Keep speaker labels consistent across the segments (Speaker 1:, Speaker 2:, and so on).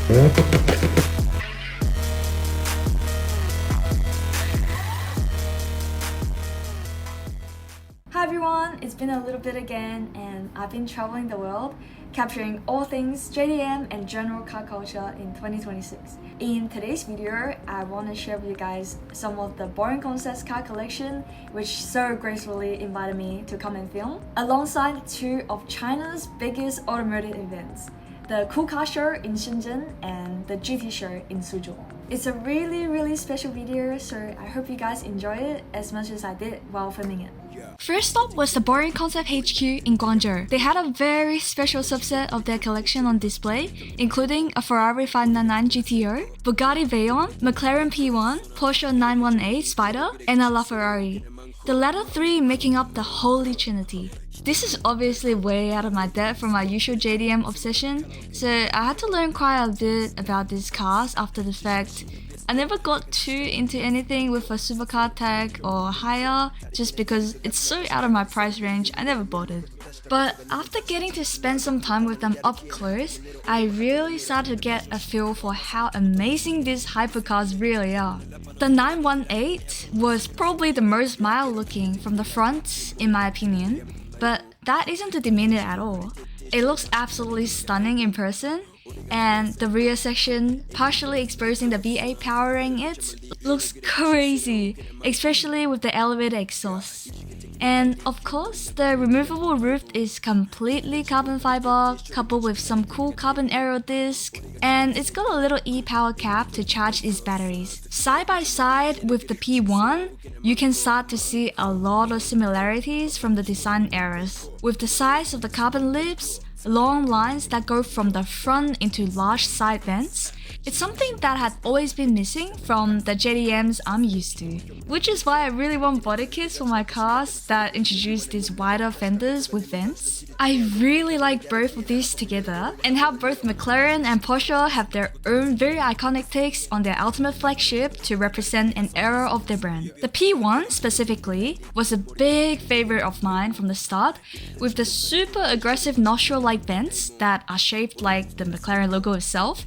Speaker 1: Hi everyone, it's been a little bit again and I've been traveling the world, capturing all things JDM and general car culture in 2026. In today's video, I want to share with you guys some of the boring concepts car collection which so gracefully invited me to come and film, alongside two of China's biggest automotive events, the Cool Car Show in Shenzhen and the GT Show in Suzhou. It's a really special video, so I hope you guys enjoy it as much as I did while filming it.
Speaker 2: First up was the Boring Concept HQ in Guangzhou. They had a very special subset of their collection on display, including a Ferrari 599 GTO, Bugatti Veyron, McLaren P1, Porsche 918 Spyder, and a LaFerrari. The latter three making up the Holy Trinity. This is obviously way out of my depth from my usual JDM obsession, so I had to learn quite a bit about these cars after the fact. I never got too into anything with a supercar tag or higher, just because it's so out of my price range, I never bothered. But after getting to spend some time with them up close, I really started to get a feel for how amazing these hypercars really are. The 918 was probably the most mild looking from the front, in my opinion, but that isn't to demean it at all. It looks absolutely stunning in person, and the rear section, partially exposing the V8 powering it, looks crazy, especially with the elevated exhaust. And of course, the removable roof is completely carbon fiber, coupled with some cool carbon aero disc, and it's got a little e-power cap to charge its batteries. Side by side with the P1, you can start to see a lot of similarities from the design eras. With the size of the carbon lips, long lines that go from the front into large side vents, it's something that had always been missing from the JDMs I'm used to. Which is why I really want body kits for my cars that introduce these wider fenders with vents. I really like both of these together, and how both McLaren and Porsche have their own very iconic takes on their ultimate flagship to represent an era of their brand. The P1 specifically was a big favorite of mine from the start, with the super aggressive nostril-like vents that are shaped like the McLaren logo itself,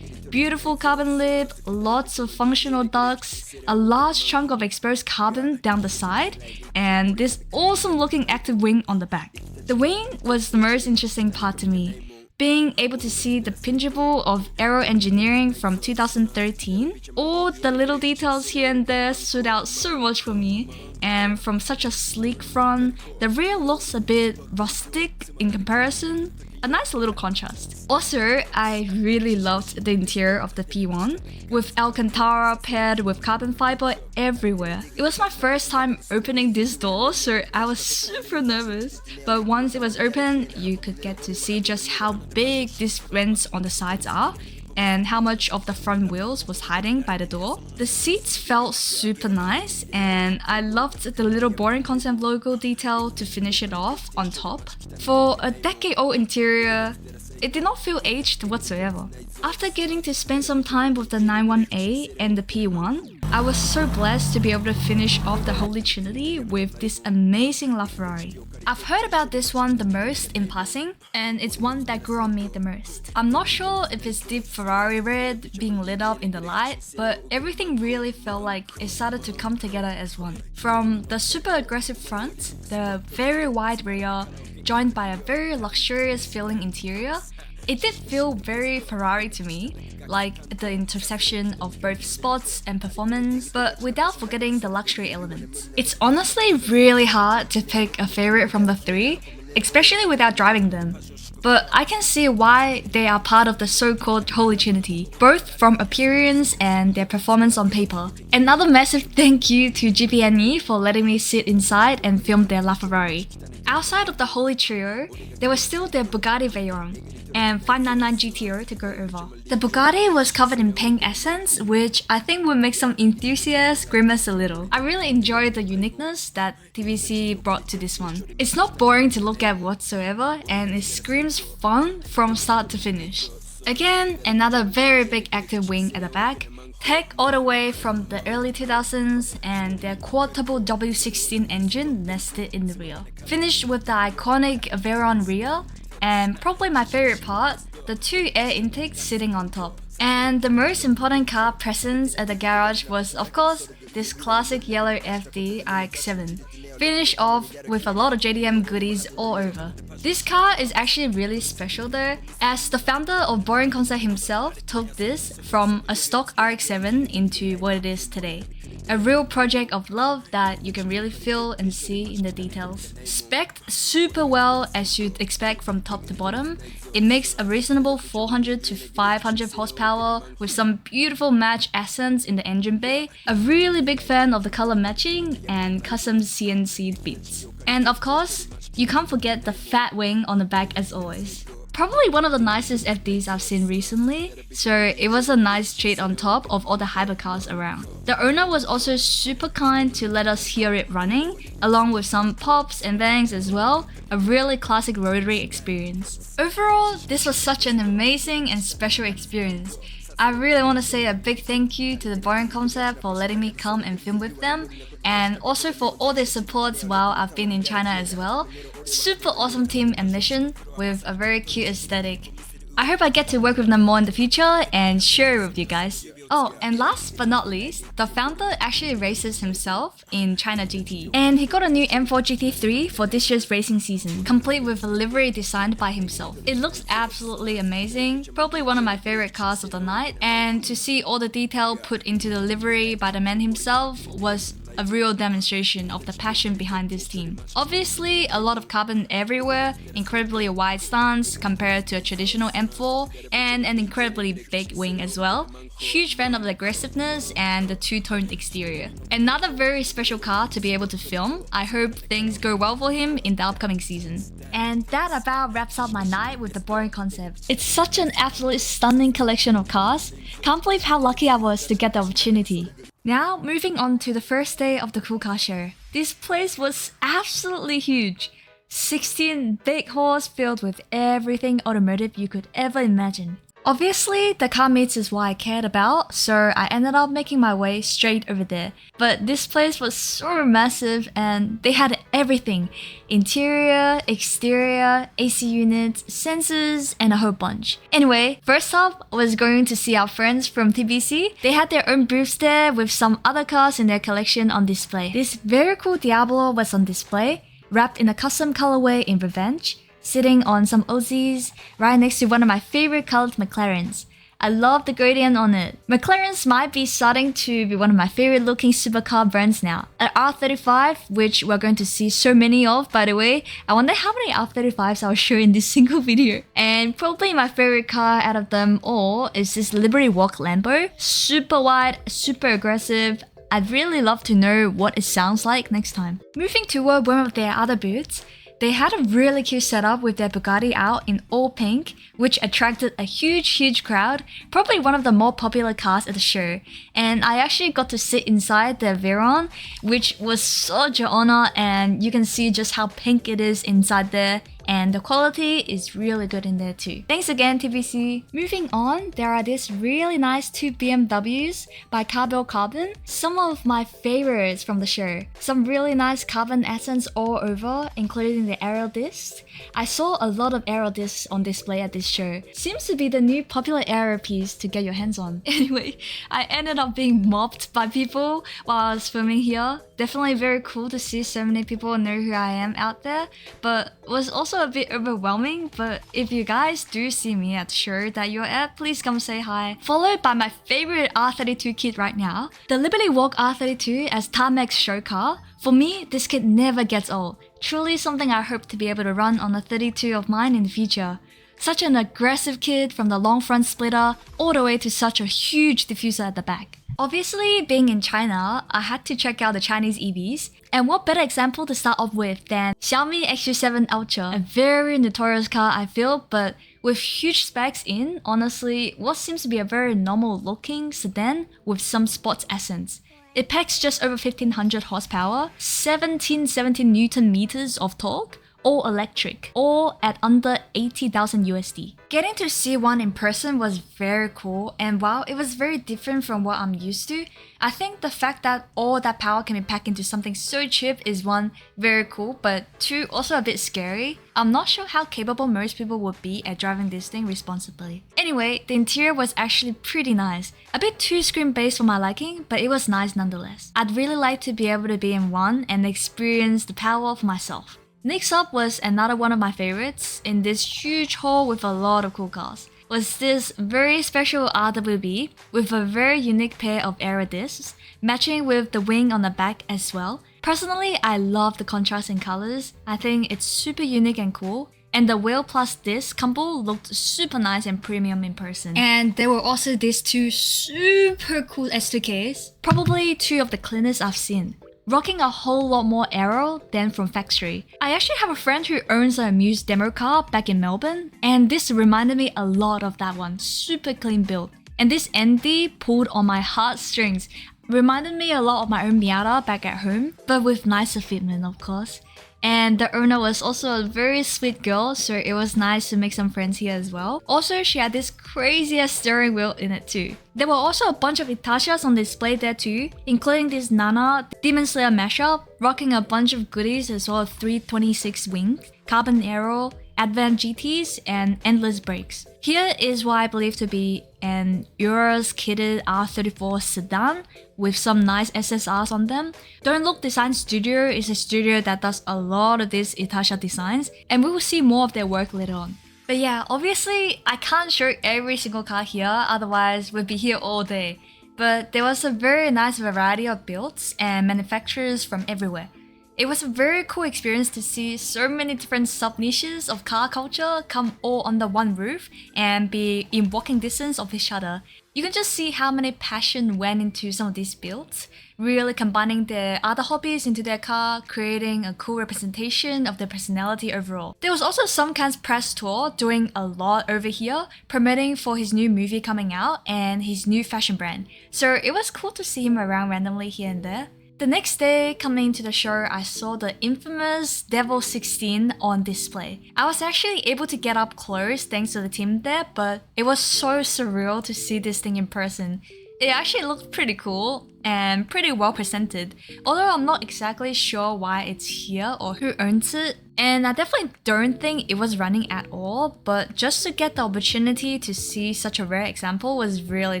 Speaker 2: beautiful carbon lip, lots of functional ducts, a large chunk of exposed carbon down the side, and this awesome looking active wing on the back. The wing was the most interesting part to me. Being able to see the pinchable of aero engineering from 2013, all the little details here and there stood out so much for me, and from such a sleek front, the rear looks a bit rustic in comparison. A nice little contrast. Also, I really loved the interior of the P1, with Alcantara paired with carbon fiber everywhere. It was my first time opening this door, so I was super nervous. But once it was open, you could get to see just how big these vents on the sides are, and how much of the front wheels was hiding by the door. The seats felt super nice, and I loved the little Boring Concept logo detail to finish it off on top. For a decade-old interior, it did not feel aged whatsoever. After getting to spend some time with the 918 and the P1, I was so blessed to be able to finish off the Holy Trinity with this amazing LaFerrari. I've heard about this one the most in passing, and it's one that grew on me the most. I'm not sure if it's deep Ferrari red being lit up in the light, but everything really felt like it started to come together as one. From the super aggressive front, the very wide rear, joined by a very luxurious feeling interior, it did feel very Ferrari to me, like the intersection of both sports and performance, but without forgetting the luxury elements. It's honestly really hard to pick a favorite from the three, especially without driving them. But I can see why they are part of the so-called Holy Trinity, both from appearance and their performance on paper. Another massive thank you to GPNE for letting me sit inside and film their LaFerrari. Outside of the Holy Trio, there was still their Bugatti Veyron and 599 GTO to go over. The Bugatti was covered in pink essence, which I think would make some enthusiasts grimace a little. I really enjoyed the uniqueness that TVC brought to this one. It's not boring to look at whatsoever, and it screams fun from start to finish. Again, another very big active wing at the back, tech all the way from the early 2000s, and their quad-turbo W16 engine nested in the rear. Finished with the iconic Veyron rear, and probably my favorite part, the 2 air intakes sitting on top. And the most important car presence at the garage was, of course, this classic yellow FD RX-7, finished off with a lot of JDM goodies all over. This car is actually really special though, as the founder of Boring Concept himself took this from a stock RX-7 into what it is today. A real project of love that you can really feel and see in the details. Spec'd super well as you'd expect from top to bottom, it makes a reasonable 400 to 500 horsepower with some beautiful match accents in the engine bay, a really big fan of the color matching and custom CNC bits. And of course, you can't forget the fat wing on the back as always. Probably one of the nicest FDs I've seen recently, so it was a nice treat on top of all the hypercars around. The owner was also super kind to let us hear it running, along with some pops and bangs as well, a really classic rotary experience. Overall, this was such an amazing and special experience. I really want to say a big thank you to the Boring Concept for letting me come and film with them, and also for all their supports while I've been in China as well. Super awesome team and mission with a very cute aesthetic. I hope I get to work with them more in the future and share it with you guys. Oh, and last but not least, the founder actually races himself in China GT. And he got a new M4 GT3 for this year's racing season, complete with a livery designed by himself. It looks absolutely amazing, probably one of my favorite cars of the night, and to see all the detail put into the livery by the man himself was a real demonstration of the passion behind this team. Obviously, a lot of carbon everywhere, incredibly wide stance compared to a traditional M4, and an incredibly big wing as well. Huge fan of the aggressiveness and the two-toned exterior. Another very special car to be able to film. I hope things go well for him in the upcoming season. And that about wraps up my night with the Boring Concept. It's such an absolutely stunning collection of cars. Can't believe how lucky I was to get the opportunity. Now, moving on to the first day of the Cool Car Show. This place was absolutely huge. 16 big halls filled with everything automotive you could ever imagine. Obviously, the car meets is what I cared about, so I ended up making my way straight over there. But this place was so massive and they had everything. Interior, exterior, AC units, sensors, and a whole bunch. Anyway, first up was going to see our friends from TBC. They had their own booths there with some other cars in their collection on display. This very cool Diablo was on display, wrapped in a custom colorway in Revenge, sitting on some Aussies, right next to one of my favorite colored McLarens. I love the gradient on it. McLarens might be starting to be one of my favorite looking supercar brands now. An R35, which we're going to see so many of by the way, I wonder how many R35s I'll show in this single video. And probably my favorite car out of them all is this Liberty Walk Lambo. Super wide, super aggressive. I'd really love to know what it sounds like next time. Moving toward one of their other booths, they had a really cute setup with their Bugatti out in all pink, which attracted a huge crowd, probably one of the more popular cars at the show. And I actually got to sit inside their Veyron, which was such an honor, and you can see just how pink it is inside there. And the quality is really good in there too. Thanks again, TBC. Moving on, there are these really nice 2 BMWs by Carbel Carbon. Some of my favorites from the show. Some really nice carbon accents all over, including the aerial discs. I saw a lot of aerial discs on display at this show. Seems to be the new popular aerial piece to get your hands on. Anyway, I ended up being mobbed by people while I was filming here. Definitely very cool to see so many people know who I am out there, but was also a bit overwhelming. But if you guys do see me at the show that you're at, please come say hi. Followed by my favorite R32 kit right now, the Liberty Walk R32 as Tarmac's show car. For me, this kit never gets old. Truly something I hope to be able to run on a 32 of mine in the future. Such an aggressive kit from the long front splitter all the way to such a huge diffuser at the back. Obviously, being in China, I had to check out the Chinese EVs. And what better example to start off with than Xiaomi XU7 Ultra, a very notorious car I feel, but with huge specs in, honestly, what seems to be a very normal looking sedan with some sports essence. It packs just over 1500 horsepower, 17 Newton meters of torque, all electric, all at under 80,000 USD. Getting to see one in person was very cool, and while it was very different from what I'm used to, I think the fact that all that power can be packed into something so cheap is one, very cool, but two, also a bit scary. I'm not sure how capable most people would be at driving this thing responsibly. Anyway, the interior was actually pretty nice. A bit too screen-based for my liking, but it was nice nonetheless. I'd really like to be able to be in one and experience the power for myself. Next up was another one of my favorites in this huge hall with a lot of cool cars. Was this very special RWB with a very unique pair of aero discs, matching with the wing on the back as well. Personally, I love the contrast in colors. I think it's super unique and cool. And the wheel plus disc combo looked super nice and premium in person. And there were also these two super cool S2Ks, probably two of the cleanest I've seen. Rocking a whole lot more aero than from factory. I actually have a friend who owns a Muse demo car back in Melbourne, and this reminded me a lot of that one, super clean build. And this ND pulled on my heartstrings, reminded me a lot of my own Miata back at home, but with nicer fitment of course. And the owner was also a very sweet girl, so it was nice to make some friends here as well. Also, she had this crazy ass steering wheel in it too. There were also a bunch of Itachas on display there too, including this Nana Demon Slayer mashup, rocking a bunch of goodies as well as 326 wings, carbon aero, Advent GTs, and endless brakes. Here is what I believe to be an Urus kitted R34 sedan with some nice SSRs on them. Don't Look Design Studio is a studio that does a lot of these Itacha designs, and we will see more of their work later on. But yeah, obviously I can't show every single car here, otherwise we'd be here all day. But there was a very nice variety of builds and manufacturers from everywhere. It was a very cool experience to see so many different sub-niches of car culture come all under one roof and be in walking distance of each other. You can just see how many passion went into some of these builds, really combining their other hobbies into their car, creating a cool representation of their personality overall. There was also some kinds press tour doing a lot over here, promoting for his new movie coming out and his new fashion brand. So it was cool to see him around randomly here and there. The next day, coming to the show, I saw the infamous Devel 16 on display. I was actually able to get up close thanks to the team there, but it was so surreal to see this thing in person. It actually looked pretty cool and pretty well presented, although I'm not exactly sure why it's here or who owns it. And I definitely don't think it was running at all, but just to get the opportunity to see such a rare example was really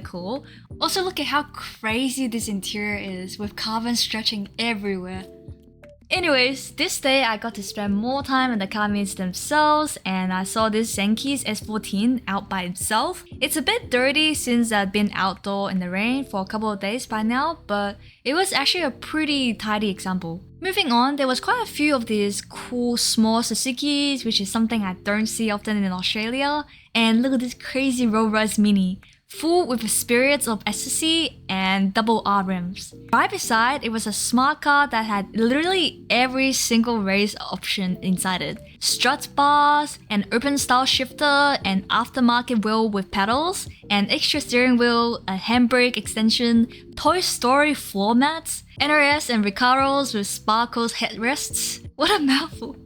Speaker 2: cool. Also, look at how crazy this interior is, with carbon stretching everywhere. Anyways, this day I got to spend more time in the car meets themselves, and I saw this Zenki's S14 out by itself. It's a bit dirty since I'd been outdoor in the rain for a couple of days by now, but it was actually a pretty tidy example. Moving on, there was quite a few of these cool small Suzukis, which is something I don't see often in Australia. And look at this crazy Rolls-Royce Mini, full with spirits of ecstasy and double R rims. Right beside, it was a smart car that had literally every single race option inside it. Strut bars, an open style shifter, an aftermarket wheel with pedals, an extra steering wheel, a handbrake extension, Toy Story floor mats, NRS and Recaros with sparkles headrests. What a mouthful!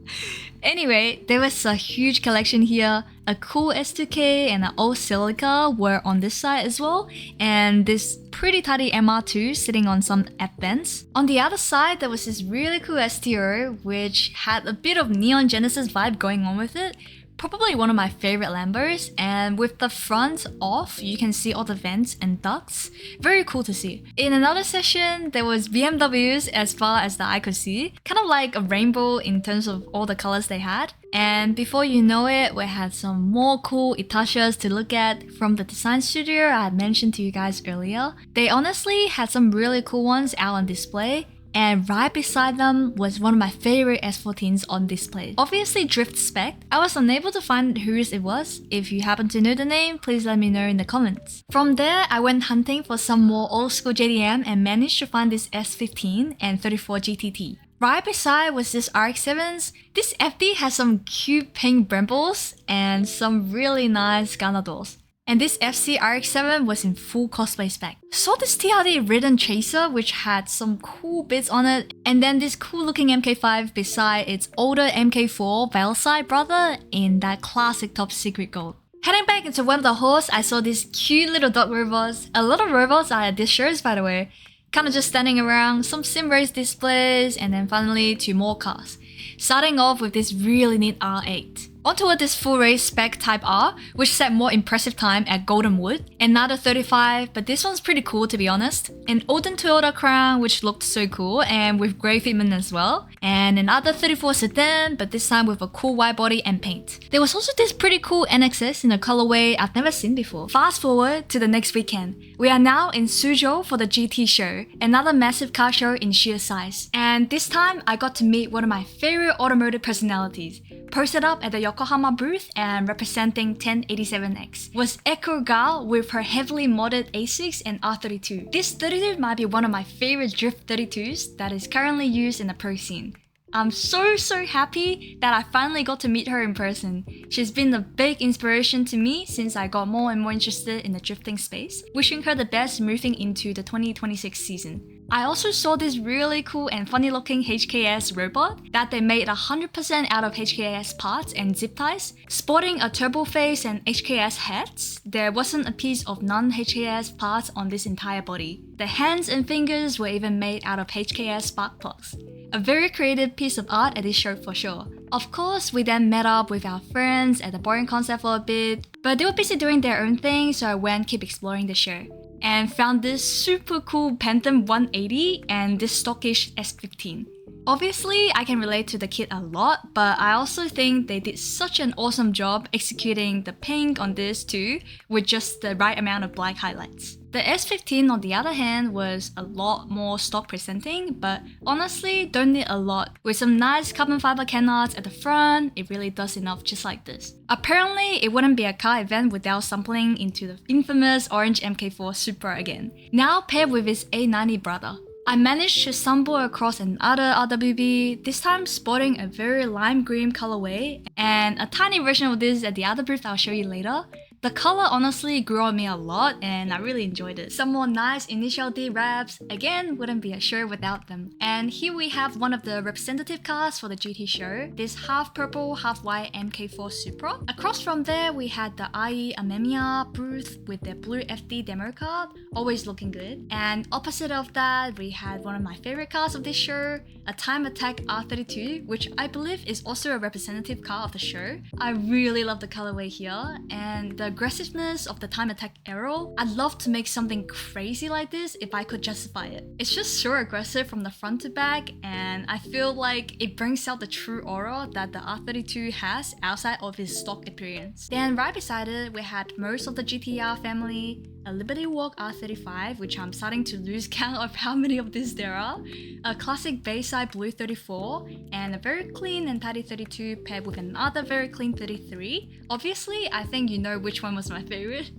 Speaker 2: Anyway, there was a huge collection here. A cool S2K and an old Silica were on this side as well, and this pretty tidy MR2 sitting on some F-vents. On the other side, there was this really cool STO which had a bit of Neon Genesis vibe going on with it. Probably one of my favorite Lambos, and with the front off, you can see all the vents and ducts. Very cool to see. In another session, there was BMWs as far as the eye could see, kind of like a rainbow in terms of all the colors they had. And before you know it, we had some more cool Itachas to look at from the design studio I had mentioned to you guys earlier. They honestly had some really cool ones out on display. And right beside them was one of my favorite S14s on display. Obviously drift spec. I was unable to find whose it was. If you happen to know the name, please let me know in the comments. From there, I went hunting for some more old school JDM and managed to find this S15 and 34 GTT. Right beside was this RX-7s. This FD has some cute pink Brembos and some really nice Ganadors. And this FC RX-7 was in full cosplay spec. Saw this TRD ridden chaser which had some cool bits on it, and then this cool looking MK5 beside its older MK4 Velside brother in that classic top secret gold. Heading back into one of the halls, I saw these cute little dog robots. A lot of robots are at these shows, by the way. Kinda just standing around, some sim race displays, and then finally 2 more cars. Starting off with this really neat R8. Onto this full race spec Type R, which set more impressive time at Goldenwood. Another 35, but this one's pretty cool to be honest. An olden Toyota Crown, which looked so cool and with grey fitment as well. And another 34 sedan, but this time with a cool wide body and paint. There was also this pretty cool NXS in a colorway I've never seen before. Fast forward to the next weekend. We are now in Suzhou for the GT show, another massive car show in sheer size. And this time I got to meet one of my favorite automotive personalities. Posted up at the Yokohama booth and representing 1087X was Echo Gal with her heavily modded A6 and R32. This 32 might be one of my favorite drift 32s that is currently used in the pro scene. I'm so happy that I finally got to meet her in person. She's been a big inspiration to me since I got more and more interested in the drifting space. Wishing her the best moving into the 2026 season. I also saw this really cool and funny looking HKS robot that they made 100% out of HKS parts and zip ties. Sporting a turbo face and HKS heads, there wasn't a piece of non-HKS parts on this entire body. The hands and fingers were even made out of HKS spark plugs. A very creative piece of art at this show for sure. Of course, we then met up with our friends at the Boring Concept for a bit, but they were busy doing their own thing, so I went keep exploring the show. And found this super cool Phantom 180 and this stockish S15. Obviously, I can relate to the kit a lot, but I also think they did such an awesome job executing the pink on this too, with just the right amount of black highlights. The S15 on the other hand was a lot more stock presenting, but honestly don't need a lot. With some nice carbon fiber canards at the front, it really does enough just like this. Apparently, it wouldn't be a car event without sampling into the infamous orange MK4 Supra again, now paired with its A90 brother. I managed to stumble across another RWB, this time sporting a very lime green colorway, and a tiny version of this at the other booth I'll show you later. The color honestly grew on me a lot and I really enjoyed it. Some more nice initial D wraps, again wouldn't be a show without them. And here we have one of the representative cars for the GT show, this half purple half white MK4 Supra. Across from there we had the IE Amemiya booth with their blue FD demo card, always looking good. And opposite of that we had one of my favorite cars of this show, a Time Attack R32, which I believe is also a representative car of the show. I really love the colorway here and the aggressiveness of the Time Attack Aero. I'd love to make something crazy like this if I could justify it. It's just so aggressive from the front to back and I feel like it brings out the true aura that the R32 has outside of its stock appearance. Then right beside it we had most of the GTR family, a Liberty Walk R35, which I'm starting to lose count of how many of these there are, a classic Bayside Blue 34, and a very clean and tidy 32 paired with another very clean 33. Obviously, I think you know which one was my favorite.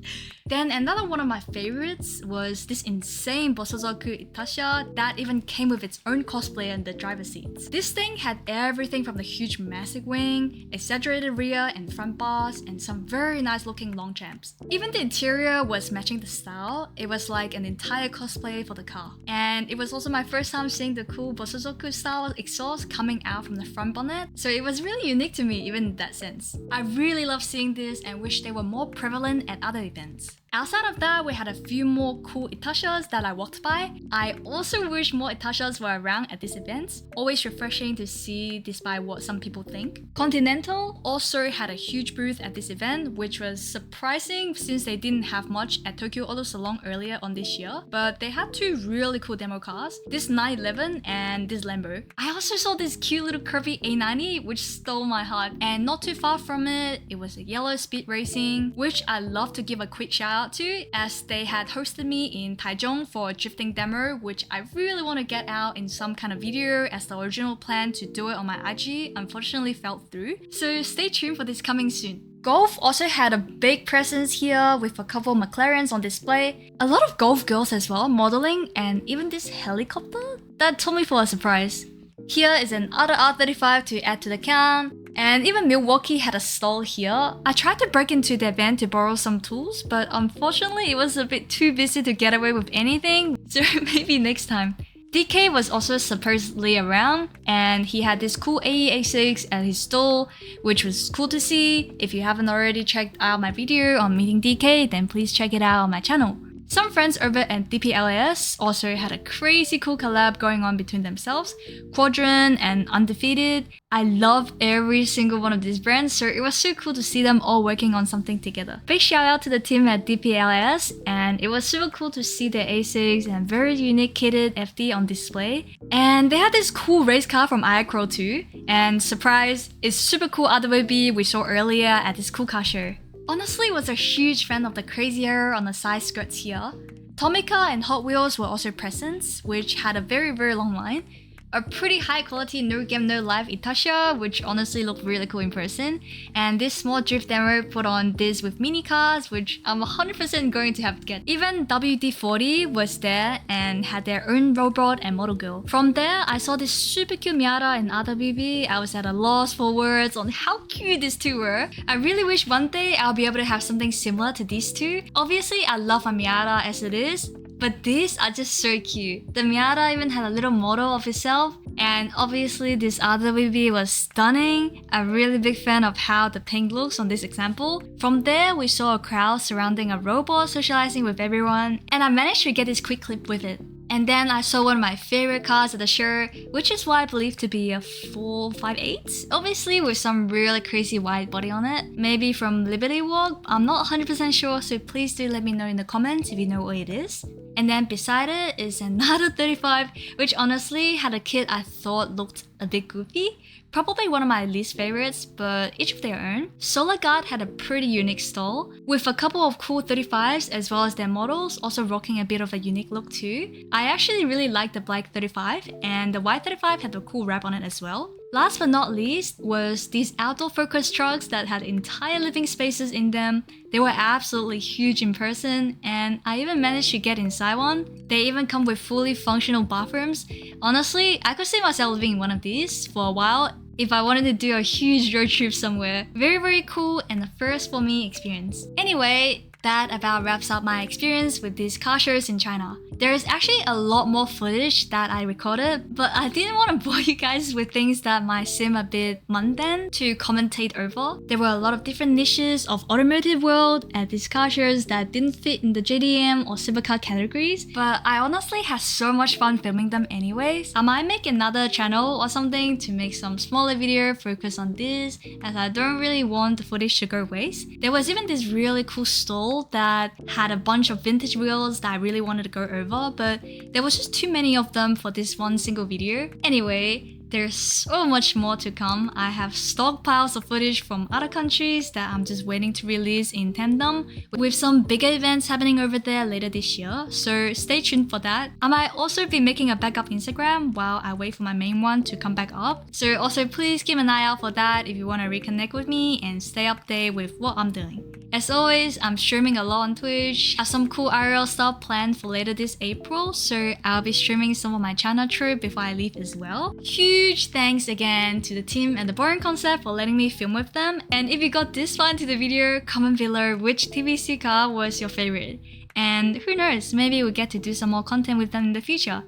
Speaker 2: Then another one of my favorites was this insane Bosozoku Itasha that even came with its own cosplayer in the driver's seats. This thing had everything from the huge massive wing, exaggerated rear and front bars, and some very nice looking long champs. Even the interior was matching the style. It was like an entire cosplay for the car. And it was also my first time seeing the cool Bosozoku style exhaust coming out from the front bonnet, so it was really unique to me even in that sense. I really love seeing this and wish they were more prevalent at other events. Outside of that, we had a few more cool Itashas that I walked by. I also wish more Itashas were around at these events. Always refreshing to see despite what some people think. Continental also had a huge booth at this event, which was surprising since they didn't have much at Tokyo Auto Salon earlier on this year. But they had two really cool demo cars, this 911 and this Lambo. I also saw this cute little curvy A90 which stole my heart, and not too far from it, it was a yellow speed racing, which I love to give a quick shout out to as they had hosted me in Taichung for a drifting demo, which I really want to get out in some kind of video as the original plan to do it on my IG unfortunately fell through. So stay tuned for this coming soon. Golf also had a big presence here with a couple of McLarens on display, a lot of golf girls as well modeling, and even this helicopter that took me for a surprise. Here is another R35 to add to the count. And even Milwaukee had a stall here. I tried to break into their van to borrow some tools, but unfortunately it was a bit too busy to get away with anything, so maybe next time. DK was also supposedly around, and he had this cool AE86 at his stall, which was cool to see. If you haven't already checked out my video on meeting DK, then please check it out on my channel. Some friends over at DPLAS also had a crazy cool collab going on between themselves, Quadrant and Undefeated. I love every single one of these brands, so it was so cool to see them all working on something together. Big shout out to the team at DPLAS, and it was super cool to see their A6 and very unique kitted FD on display. And they had this cool race car from iCrow too, and surprise, it's super cool RWB we saw earlier at this cool car show. Honestly, was a huge fan of the crazy error on the side skirts here. Tomica and Hot Wheels were also present, which had a very long line. A pretty high quality no game no life Itasha, which honestly looked really cool in person, and this small drift demo put on this with mini cars, which I'm 100% going to have to get. Even WD-40 was there and had their own robot and model girl. From there, I saw this super cute Miata and RWB. I was at a loss for words on how cute these two were. I really wish one day I'll be able to have something similar to these two. Obviously, I love my Miata as it is, but these are just so cute. The Miata even had a little model of itself, and obviously this RWB was stunning. I'm really big fan of how the pink looks on this example. From there, we saw a crowd surrounding a robot socializing with everyone, and I managed to get this quick clip with it. And then I saw one of my favorite cars at the show, which is what I believe to be a 458, obviously with some really crazy wide body on it. Maybe from Liberty Walk, I'm not 100% sure, so please do let me know in the comments if you know what it is. And then beside it is another 35, which honestly had a kit I thought looked a bit goofy. Probably one of my least favorites, but each of their own. Solar Guard had a pretty unique stall, with a couple of cool 35s as well as their models also rocking a bit of a unique look too. I actually really liked the black 35, and the white 35 had a cool wrap on it as well. Last but not least was these outdoor focus trucks that had entire living spaces in them. They were absolutely huge in person, and I even managed to get inside one. They even come with fully functional bathrooms. Honestly, I could see myself living in one of these for a while if I wanted to do a huge road trip somewhere. Very cool and a first for me experience. Anyway, that about wraps up my experience with these car shows in China. There is actually a lot more footage that I recorded, but I didn't want to bore you guys with things that might seem a bit mundane to commentate over. There were a lot of different niches of automotive world at these car shows that didn't fit in the JDM or Supercar categories, but I honestly had so much fun filming them anyways. I might make another channel or something to make some smaller video focus on this, as I don't really want the footage to go waste. There was even this really cool stall that had a bunch of vintage wheels that I really wanted to go over, but there was just too many of them for this one single video. Anyway, there's so much more to come. I have stockpiles of footage from other countries that I'm just waiting to release in tandem, with some bigger events happening over there later this year, so stay tuned for that. I might also be making a backup Instagram while I wait for my main one to come back up, so also please keep an eye out for that if you want to reconnect with me and stay updated with what I'm doing. As always, I'm streaming a lot on Twitch. I have some cool IRL stuff planned for later this April, so I'll be streaming some of my China trip before I leave as well. Huge thanks again to the team and the Boring Concept for letting me film with them. And if you got this far into the video, comment below which TVC car was your favorite. And who knows, maybe we'll get to do some more content with them in the future.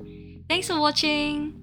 Speaker 2: Thanks for watching!